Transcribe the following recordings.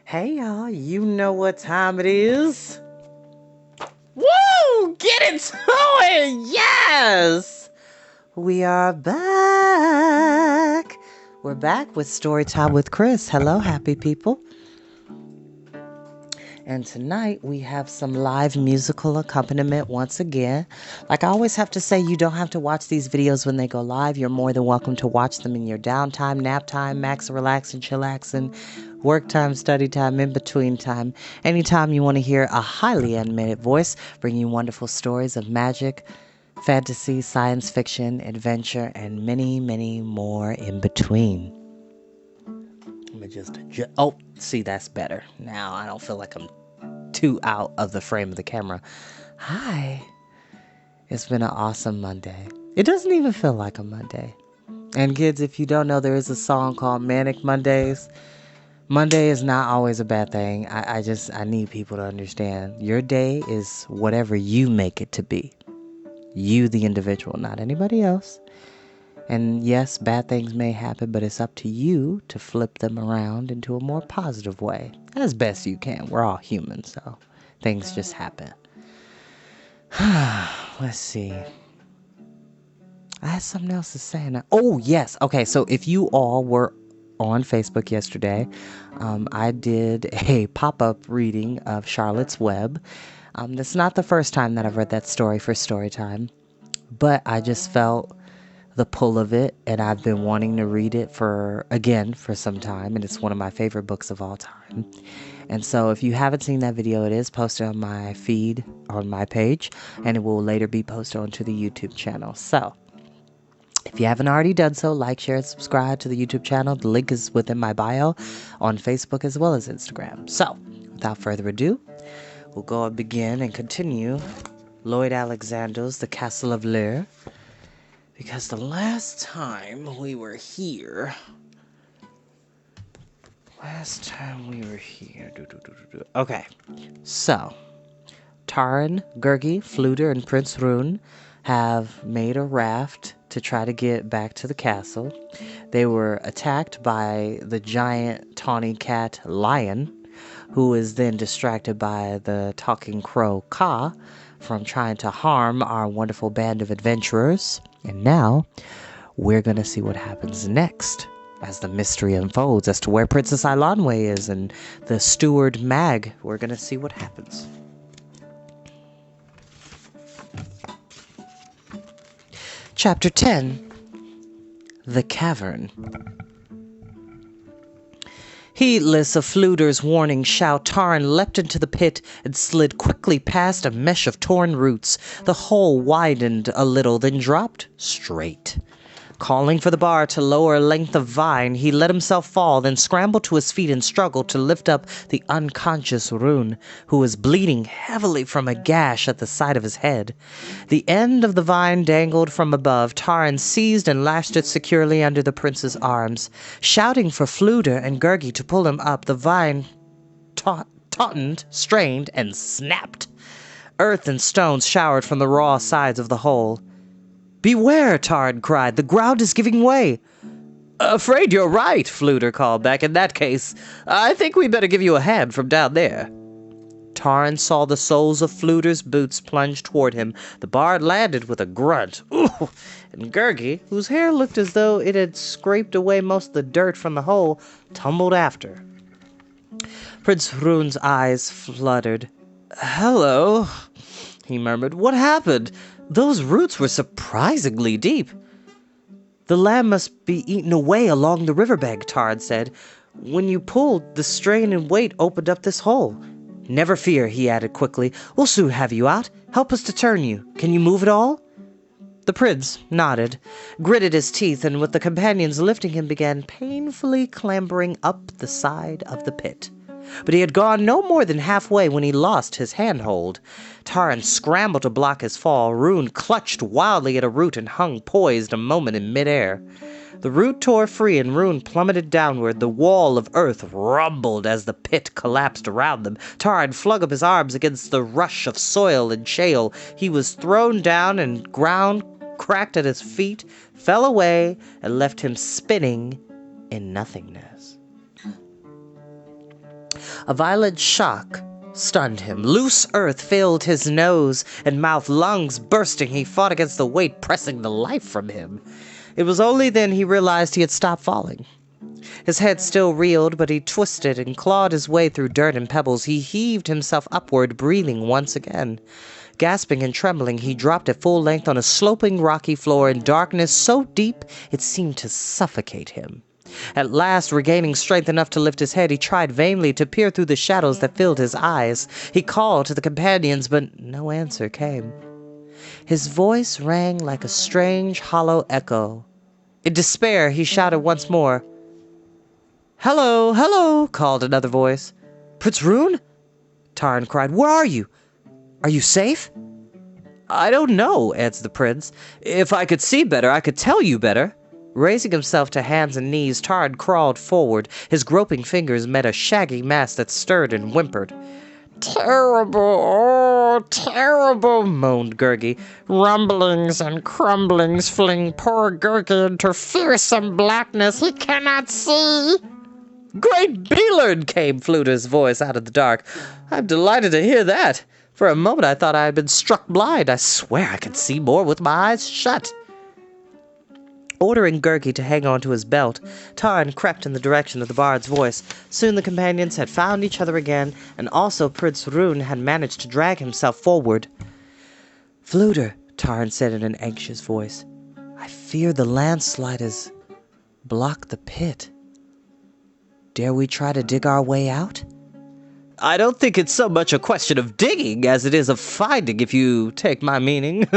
Hey y'all, you know what time it is. Woo! Get it to it! Yes! We are back. We're back with Storytime with Chris. Hello, happy people. And tonight we have some live musical accompaniment once again. Like I always have to say, you don't have to watch these videos when they go live. You're more than welcome to watch them in your downtime, nap time, max relax and chillax, and work time, study time, in between time. Anytime you want to hear a highly animated voice bringing you wonderful stories of magic, fantasy, science fiction, adventure, and many, many more in between. Let me just adjust. Oh, see, that's better. Now I don't feel like I'm too out of the frame of the camera. Hi. It's been an awesome Monday. It doesn't even feel like a Monday. And kids, if you don't know, there is a song called Manic Mondays. Monday is not always a bad thing. I need people to understand. Your day is whatever you make it to be. You, the individual, not anybody else. And yes, bad things may happen, but it's up to you to flip them around into a more positive way. As best you can. We're all human, so things just happen. Let's see. I had something else to say. Oh, yes. Okay, so if you all were on Facebook yesterday, I did a pop-up reading of Charlotte's Web. That's not the first time that I've read that story for Storytime, but I just felt the pull of it, and I've been wanting to read it for some time, and it's one of my favorite books of all time. And so if you haven't seen that video, it is posted on my feed on my page, and it will later be posted onto the YouTube channel. So if you haven't already done so, like, share, and subscribe to the YouTube channel. The link is within my bio on Facebook as well as Instagram. So without further ado, we'll go and begin and continue Lloyd Alexander's The Castle of Llyr. Because the last time we were here... Okay, so Taran, Gurgi, Fluter, and Prince Rune have made a raft to try to get back to the castle. They were attacked by the giant tawny cat Lion, who is then distracted by the talking crow Ka from trying to harm our wonderful band of adventurers. And now, we're going to see what happens next as the mystery unfolds as to where Princess Ilanwe is and the steward Mag. We're going to see what happens. Chapter 10. The Cavern. Heedless of Fluter's warning shout, Taran leapt into the pit and slid quickly past a mesh of torn roots. The hole widened a little, then dropped straight. Calling for the bar to lower a length of vine, he let himself fall, then scrambled to his feet and struggled to lift up the unconscious Rune, who was bleeding heavily from a gash at the side of his head. The end of the vine dangled from above. Taran seized and lashed it securely under the prince's arms. Shouting for Fluter and Gurgi to pull him up, the vine tautened, strained, and snapped. Earth and stones showered from the raw sides of the hole. "Beware!" Taran cried. "The ground is giving way." "Afraid you're right," Fluter called back. "In that case, I think we better give you a hand from down there." Taran saw the soles of Fluter's boots plunge toward him. The bard landed with a grunt. Ooh! And Gurgi, whose hair looked as though it had scraped away most of the dirt from the hole, tumbled after. Prince Rune's eyes fluttered. "Hello," he murmured. "What happened? Those roots were surprisingly deep." "The lamb must be eaten away along the riverbank," Taran said. "When you pulled, the strain and weight opened up this hole." "Never fear," he added quickly. "We'll soon have you out. Help us to turn you. Can you move at all?" The prince nodded, gritted his teeth, and with the companions lifting him, began painfully clambering up the side of the pit. But he had gone no more than halfway when he lost his handhold. Taran scrambled to block his fall. Rune clutched wildly at a root and hung poised a moment in midair. The root tore free and Rune plummeted downward. The wall of earth rumbled as the pit collapsed around them. Taran flung up his arms against the rush of soil and shale. He was thrown down and ground cracked at his feet, fell away, and left him spinning in nothingness. A violent shock stunned him. Loose earth filled his nose and mouth, lungs bursting. He fought against the weight pressing the life from him. It was only then he realized he had stopped falling. His head still reeled, but he twisted and clawed his way through dirt and pebbles. He heaved himself upward, breathing once again. Gasping and trembling, he dropped at full length on a sloping rocky floor in darkness so deep it seemed to suffocate him. At last, regaining strength enough to lift his head, he tried vainly to peer through the shadows that filled his eyes. He called to the companions, but no answer came. His voice rang like a strange, hollow echo. In despair, he shouted once more. "Hello, hello," called another voice. "Prince Rune?" Tarn cried. "Where are you? Are you safe?" "I don't know," answered the prince. "If I could see better, I could tell you better." Raising himself to hands and knees, Tarn crawled forward. His groping fingers met a shaggy mass that stirred and whimpered. "Terrible, oh, terrible," moaned Gurgi. "Rumblings and crumblings fling poor Gurgi into fearsome blackness he cannot see." "Great Llyr!" came Fluter's voice out of the dark. "I'm delighted to hear that. For a moment I thought I had been struck blind. I swear I can see more with my eyes shut." Ordering Gurgi to hang on to his belt, Tarn crept in the direction of the bard's voice. Soon the companions had found each other again, and also Prince Rune had managed to drag himself forward. "Fluter," Tarn said in an anxious voice, "I fear the landslide has blocked the pit. Dare we try to dig our way out?" "I don't think it's so much a question of digging as it is of finding, if you take my meaning,"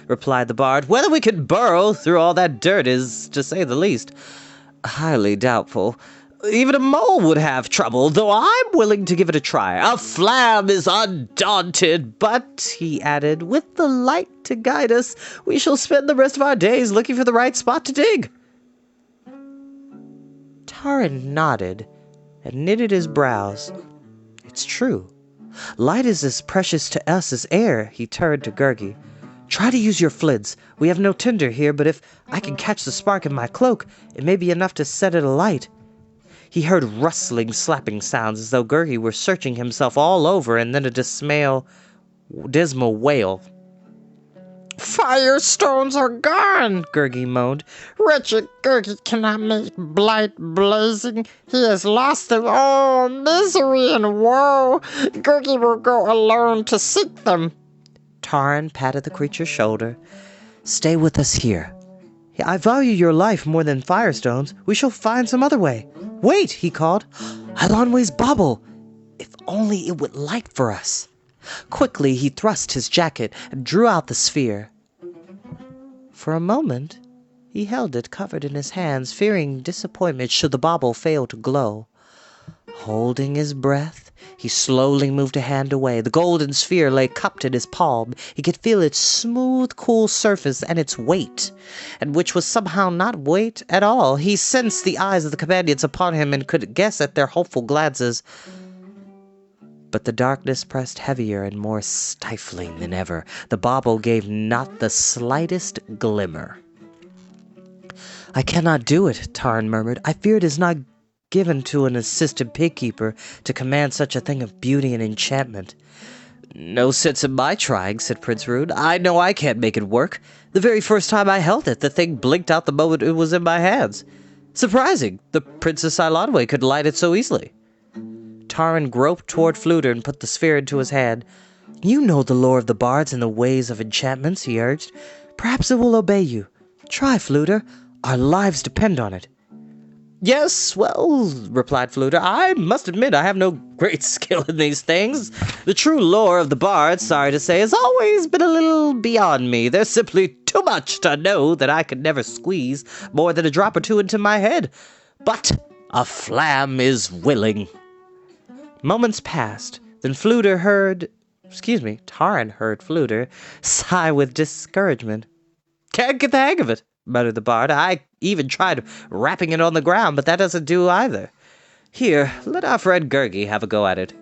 replied the bard. "Whether we can burrow through all that dirt is, to say the least, highly doubtful. Even a mole would have trouble, though I'm willing to give it a try. A flam is undaunted, but," he added, "with the light to guide us, we shall spend the rest of our days looking for the right spot to dig." Tarn nodded and knitted his brows. "It's true. Light is as precious to us as air." He turned to Gurgi. "Try to use your flints. We have no tinder here, but if I can catch the spark in my cloak, it may be enough to set it alight." He heard rustling, slapping sounds as though Gurgi were searching himself all over, and then a dismal wail. "Firestones are gone," Gurgi moaned. "Wretched Gurgi cannot make light blazing. He has lost them. Oh, misery and woe! Gurgi will go alone to seek them." Tarn patted the creature's shoulder. "Stay with us here. I value your life more than firestones. We shall find some other way." "Wait," he called. "Alonwe's bauble. If only it would light for us." Quickly he thrust his jacket and drew out the sphere. For a moment he held it covered in his hands, fearing disappointment should the bauble fail to glow. Holding his breath, he slowly moved a hand away. The golden sphere lay cupped in his palm. He could feel its smooth, cool surface and its weight, and which was somehow not weight at all. He sensed the eyes of the companions upon him and could guess at their hopeful glances. But the darkness pressed heavier and more stifling than ever. The bauble gave not the slightest glimmer. "I cannot do it," Tarn murmured. "I fear it is not given to an assistant pigkeeper to command such a thing of beauty and enchantment." "No sense in my trying," said Prince Rune. "I know I can't make it work. The very first time I held it, the thing blinked out the moment it was in my hands. Surprising, the Princess Llyr could light it so easily." Tarn groped toward Fluter and put the sphere into his hand. "You know the lore of the bards and the ways of enchantments," he urged. "Perhaps it will obey you. Try, Fluter. Our lives depend on it." "Yes, well," replied Fluter, "I must admit I have no great skill in these things. The true lore of the bards, sorry to say, has always been a little beyond me. There's simply too much to know that I could never squeeze more than a drop or two into my head. But a flam is willing." Moments passed, then Tarn heard Fluter sigh with discouragement. "Can't get the hang of it," muttered the bard. "I even tried rapping it on the ground, but that doesn't do either. Here, let our friend Gurgi have a go at it."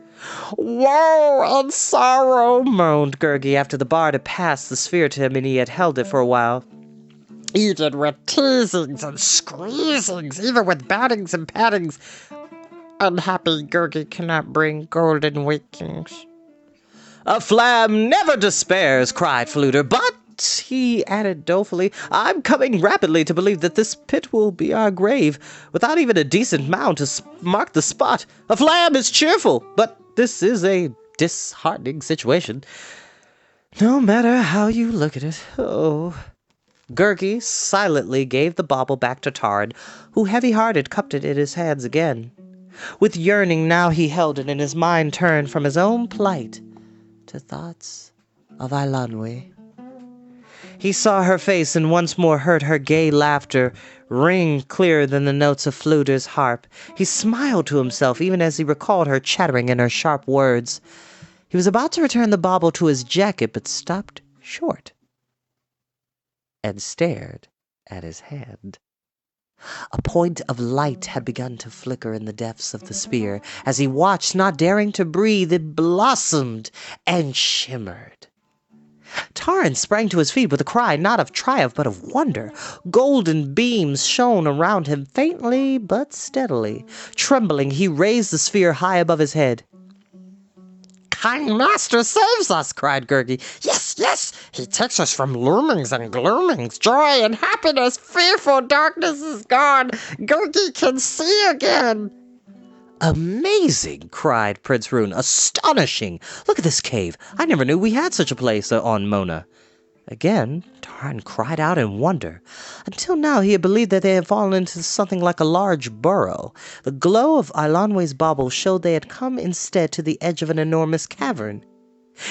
"Woe and sorrow," moaned Gurgi after the bard had passed the sphere to him and he had held it for a while. "Even with teasings and squeezings, even with battings and pattings, Unhappy Gurgi cannot bring golden wakings. A flam never despairs, cried Fluter, but, he added dolefully, I'm coming rapidly to believe that this pit will be our grave, without even a decent mound to mark the spot. A flam is cheerful, but this is a disheartening situation. No matter how you look at it. Oh. Gurgi silently gave the bauble back to Tarn, who heavy-hearted cupped it in his hands again. With yearning now he held it, and his mind turned from his own plight to thoughts of Eilonwy. He saw her face and once more heard her gay laughter ring clearer than the notes of Fluter's harp. He smiled to himself even as he recalled her chattering and her sharp words. He was about to return the bauble to his jacket, but stopped short and stared at his hand. A point of light had begun to flicker in the depths of the sphere. As he watched, not daring to breathe, it blossomed and shimmered. Tarn sprang to his feet with a cry not of triumph but of wonder. Golden beams shone around him faintly but steadily. Trembling, he raised the sphere high above his head. Kind master saves us, cried Gurgi. Yes, yes, he takes us from loomings and gloomings. Joy and happiness, fearful darkness is gone. Gurgi can see again. Amazing, cried Prince Rune. Astonishing. Look at this cave. I never knew we had such a place on Mona. Again, Tarn cried out in wonder. Until now he had believed that they had fallen into something like a large burrow. The glow of Eilonwy's bauble showed they had come instead to the edge of an enormous cavern.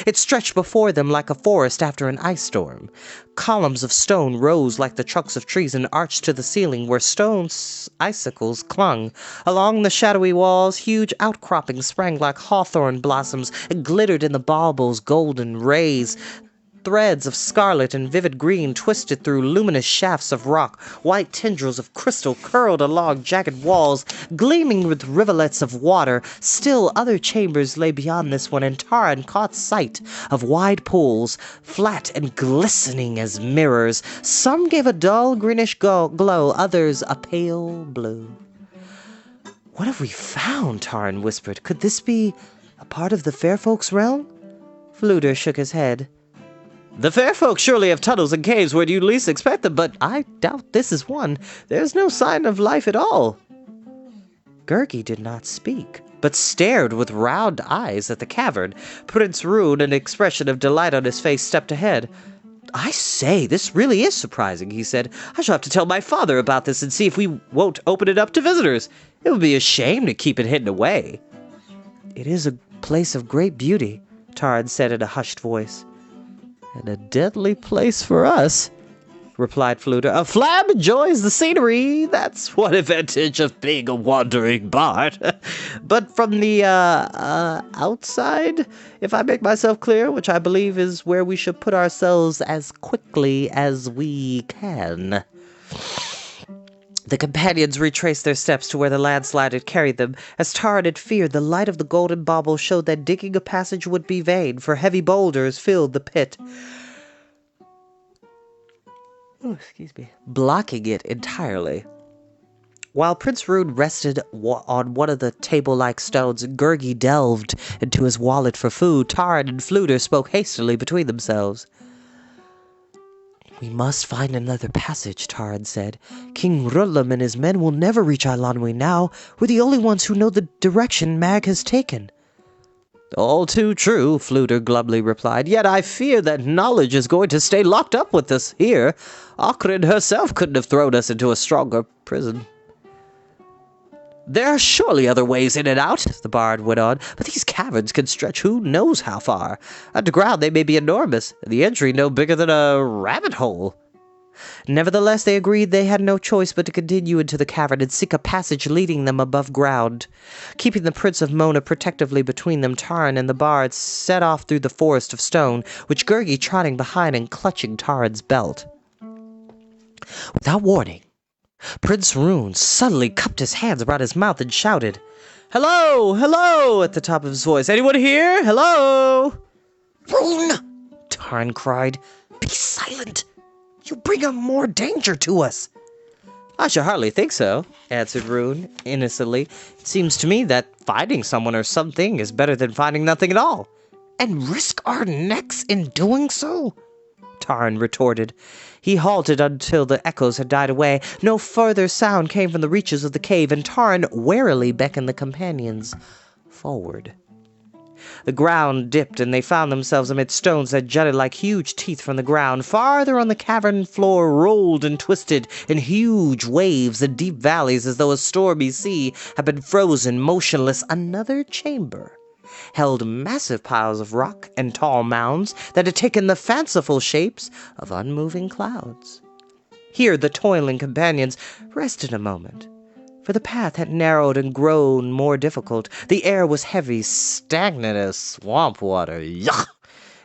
It stretched before them like a forest after an ice storm. Columns of stone rose like the trunks of trees and arched to the ceiling where stone icicles clung. Along the shadowy walls, huge outcroppings sprang like hawthorn blossoms and glittered in the bauble's golden rays. Threads of scarlet and vivid green twisted through luminous shafts of rock. White tendrils of crystal curled along jagged walls, gleaming with rivulets of water. Still other chambers lay beyond this one, and Tarn caught sight of wide pools, flat and glistening as mirrors. Some gave a dull greenish glow, others a pale blue. What have we found? Tarn whispered. Could this be a part of the fair folks' realm? Fluter shook his head. The fair folk surely have tunnels and caves where you least expect them, but I doubt this is one. There's no sign of life at all. Gurgi did not speak, but stared with round eyes at the cavern. Prince Rune, an expression of delight on his face, stepped ahead. I say, this really is surprising, he said. I shall have to tell my father about this and see if we won't open it up to visitors. It would be a shame to keep it hidden away. It is a place of great beauty, Tarn said in a hushed voice. And a deadly place for us, replied Fluter. A flam enjoys the scenery. That's one advantage of being a wandering bard. But from the outside, if I make myself clear, which I believe is where we should put ourselves as quickly as we can. The companions retraced their steps to where the landslide had carried them. As Tarn had feared, the light of the golden bauble showed that digging a passage would be vain, for heavy boulders filled the pit, blocking it entirely. While Prince Rune rested on one of the table-like stones and Gurgi delved into his wallet for food, Tarn and Fluter spoke hastily between themselves. We must find another passage, Tarn said. King Rullam and his men will never reach Eilonwy now. We're the only ones who know the direction Mag has taken. All too true, Fluter glumly replied. Yet I fear that knowledge is going to stay locked up with us here. Okhrin herself couldn't have thrown us into a stronger prison. There are surely other ways in and out, the bard went on, but these caverns can stretch who knows how far. Underground they may be enormous, and the entry no bigger than a rabbit hole. Nevertheless, they agreed they had no choice but to continue into the cavern and seek a passage leading them above ground. Keeping the Prince of Mona protectively between them, Tarn and the bard set off through the forest of stone, with Gurgi trotting behind and clutching Tarn's belt. Without warning, Prince Rune suddenly cupped his hands around his mouth and shouted, Hello! Hello! At the top of his voice. Anyone here? Hello! Rune! Tarn cried. Be silent! You bring on more danger to us. I should hardly think so, answered Rune, innocently. It seems to me that finding someone or something is better than finding nothing at all. And risk our necks in doing so? Tarn retorted. He halted until the echoes had died away. No further sound came from the reaches of the cave, and Tarn warily beckoned the companions forward. The ground dipped, and they found themselves amid stones that jutted like huge teeth from the ground. Farther on the cavern floor rolled and twisted in huge waves and deep valleys as though a stormy sea had been frozen motionless. Another chamber held massive piles of rock and tall mounds that had taken the fanciful shapes of unmoving clouds. Here the toiling companions rested a moment, for the path had narrowed and grown more difficult. The air was heavy, stagnant as swamp water, yuck,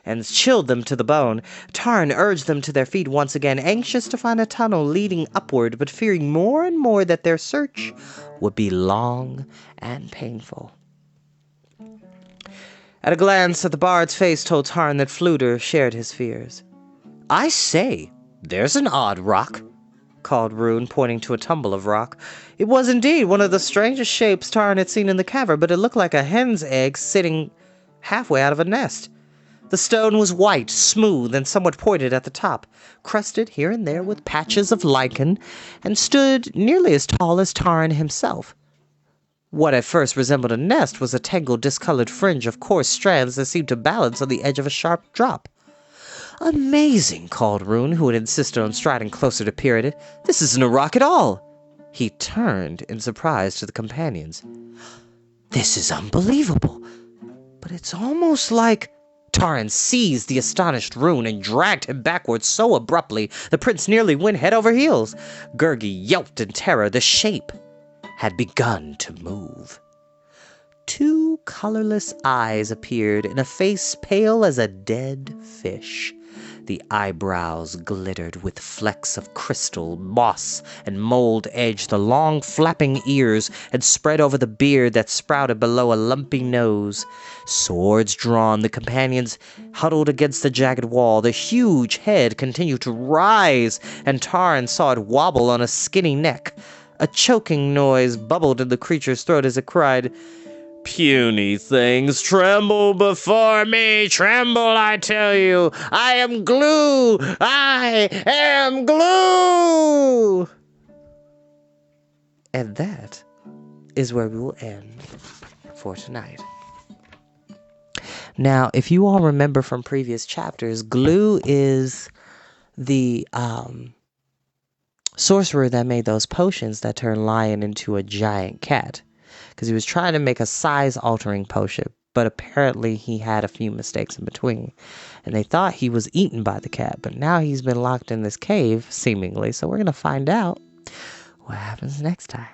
and chilled them to the bone. Tarn urged them to their feet once again, anxious to find a tunnel leading upward, but fearing more and more that their search would be long and painful. At a glance at the bard's face told Tarn that Fluter shared his fears. "I say, there's an odd rock," called Rune, pointing to a tumble of rock. It was indeed one of the strangest shapes Tarn had seen in the cavern, but it looked like a hen's egg sitting halfway out of a nest. The stone was white, smooth, and somewhat pointed at the top, crusted here and there with patches of lichen, and stood nearly as tall as Tarn himself. What at first resembled a nest was a tangled, discolored fringe of coarse strands that seemed to balance on the edge of a sharp drop. "Amazing," called Rune, who had insisted on striding closer to peer at it. "This isn't a rock at all." He turned in surprise to the companions. "This is unbelievable, but it's almost like—" Tarn seized the astonished Rune and dragged him backwards so abruptly the prince nearly went head over heels. Gurgi yelped in terror. The shape had begun to move. Two colorless eyes appeared in a face pale as a dead fish. The eyebrows glittered with flecks of crystal, moss, and mold edged the long flapping ears and spread over the beard that sprouted below a lumpy nose. Swords drawn, the companions huddled against the jagged wall. The huge head continued to rise, and Tarn saw it wobble on a skinny neck. A choking noise bubbled in the creature's throat as it cried, "Puny things, tremble before me! Tremble, I tell you! I am glue! I am glue!" And that is where we will end for tonight. Now, if you all remember from previous chapters, Glue is the sorcerer that made those potions that turned Lion into a giant cat, because he was trying to make a size-altering potion, but apparently he had a few mistakes in between, and they thought he was eaten by the cat, but now he's been locked in this cave, seemingly, so we're going to find out what happens next time.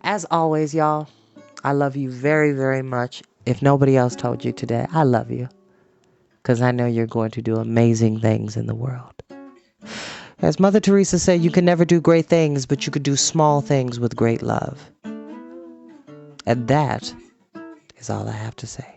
As always, y'all, I love you very, very much. If nobody else told you today, I love you, because I know you're going to do amazing things in the world. As Mother Teresa said, you can never do great things, but you could do small things with great love. And that is all I have to say.